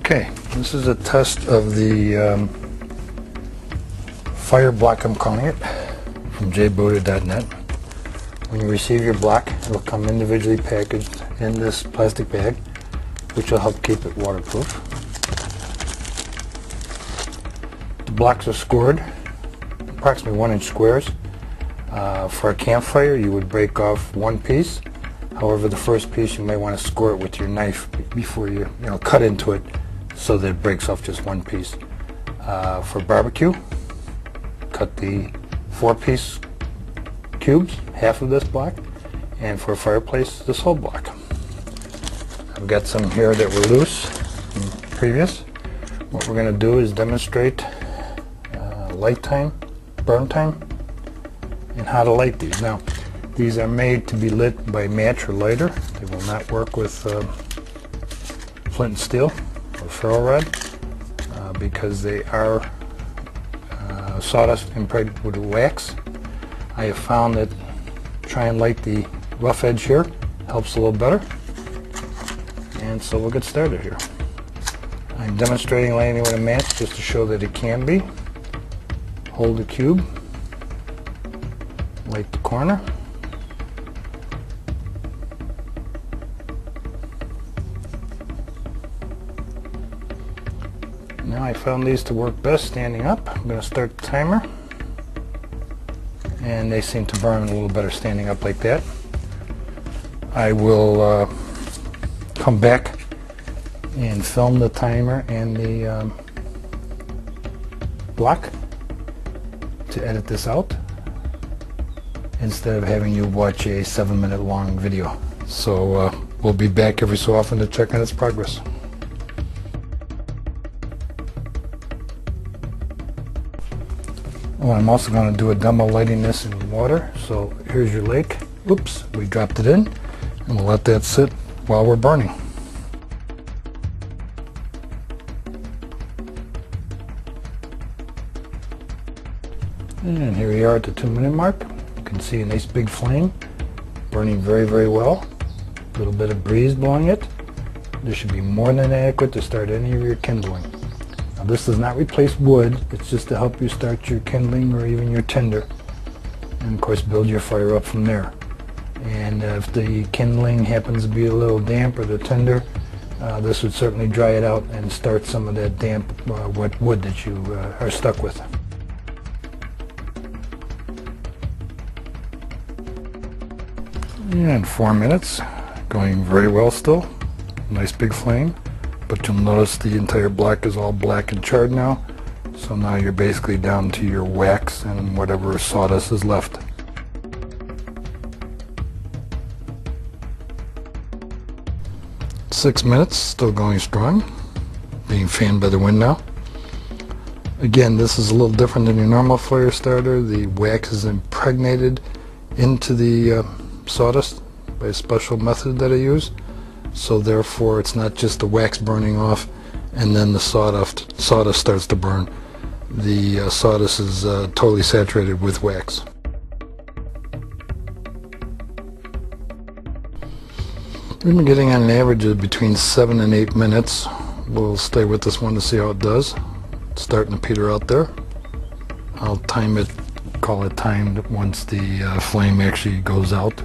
Okay, this is a test of the fire block, I'm calling it, from jboater.net. When you receive your block, it will come individually packaged in this plastic bag, which will help keep it waterproof. The blocks are scored, approximately 1-inch squares. For a campfire, you would break off one piece. However, the first piece you may want to score it with your knife before you cut into it, so that it breaks off just one piece. For barbecue, cut the 4-piece cubes, half of this block, and for a fireplace, this whole block. I've got some here that were loose from previous. What we're going to do is demonstrate light time, burn time, and how to light these. Now, these are made to be lit by match or lighter. They will not work with flint and steel or ferro rod because they are sawdust impregnated with wax. I have found that try and light the rough edge here helps a little better. And so we'll get started here. I'm demonstrating lighting with a match just to show that it can be. Hold the cube, light the corner. Now I found these to work best standing up. I'm going to start the timer, and they seem to burn a little better standing up like that. I will come back and film the timer and the block to edit this out instead of having you watch a 7-minute long video. So we'll be back every so often to check on its progress. Well, I'm also going to do a demo lighting this in water. So here's your lake. Oops, we dropped it in, and we'll let that sit while we're burning. And here we are at the 2-minute mark. You can see a nice big flame burning very, very well. A little bit of breeze blowing it. This should be more than adequate to start any of your kindling. Now, this does not replace wood. It's just to help you start your kindling or even your tinder, and of course build your fire up from there. And if the kindling happens to be a little damp, or the tinder, this would certainly dry it out and start some of that damp wet wood that you are stuck with. And 4 minutes, going very well still. Nice big flame, but you'll notice the entire block is all black and charred now. So now you're basically down to your wax and whatever sawdust is left. Six minutes, still going strong, being fanned by the wind now. Again, this is a little different than your normal fire starter. The wax is impregnated into the sawdust by a special method that I use. So therefore it's not just the wax burning off and then the sawdust starts to burn. The sawdust is totally saturated with wax. We've been getting on an average of between 7 and 8 minutes. We'll stay with this one to see how it does. It's starting to peter out there. I'll time it, call it timed once the flame actually goes out.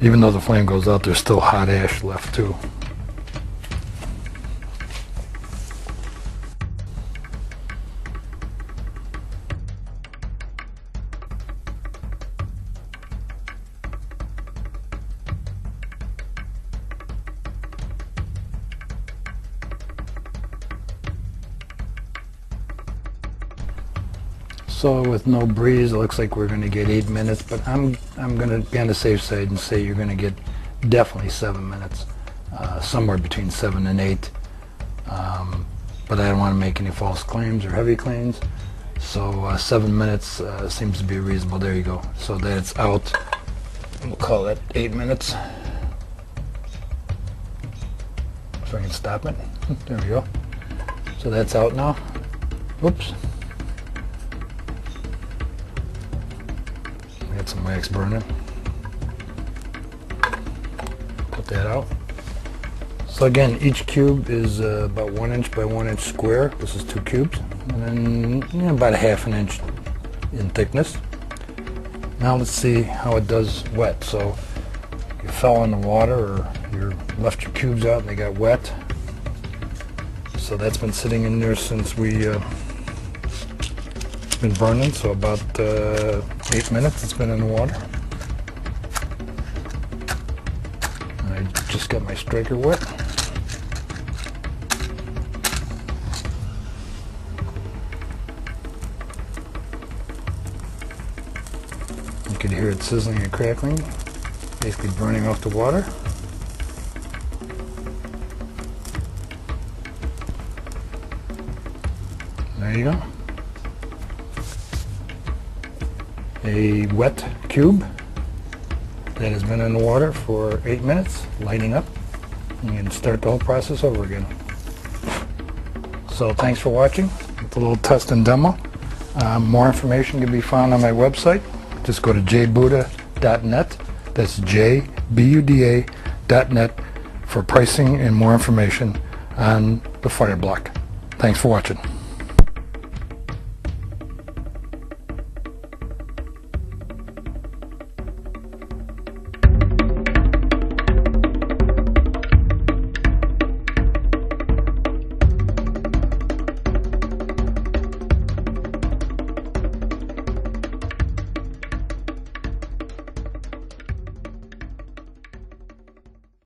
Even though the flame goes out, there's still hot ash left too. So with no breeze, it looks like we're going to get 8 minutes, but I'm going to be on the safe side and say you're going to get definitely 7 minutes, somewhere between 7 and 8. But I don't want to make any false claims or heavy claims. So 7 minutes seems to be reasonable. There you go. So that's out. We'll call that 8 minutes. If I can stop it. There we go. So that's out now. Oops. Get some wax burning. Put that out. So again, each cube is about 1 inch by 1 inch square. This is 2 cubes, and then about a ½ an inch in thickness. Now let's see how it does wet. So you fell in the water, or you left your cubes out and they got wet. So that's been sitting in there since we been burning. So about 8 minutes it's been in the water. And I just got my striker wet. You can hear it sizzling and crackling, basically burning off the water. There you go. A wet cube that has been in the water for 8 minutes, lighting up. You can start the whole process over again. So thanks for watching. It's a little test and demo. More information can be found on my website. Just go to jbuda.net. That's jbuda.net for pricing and more information on the fire block. Thanks for watching.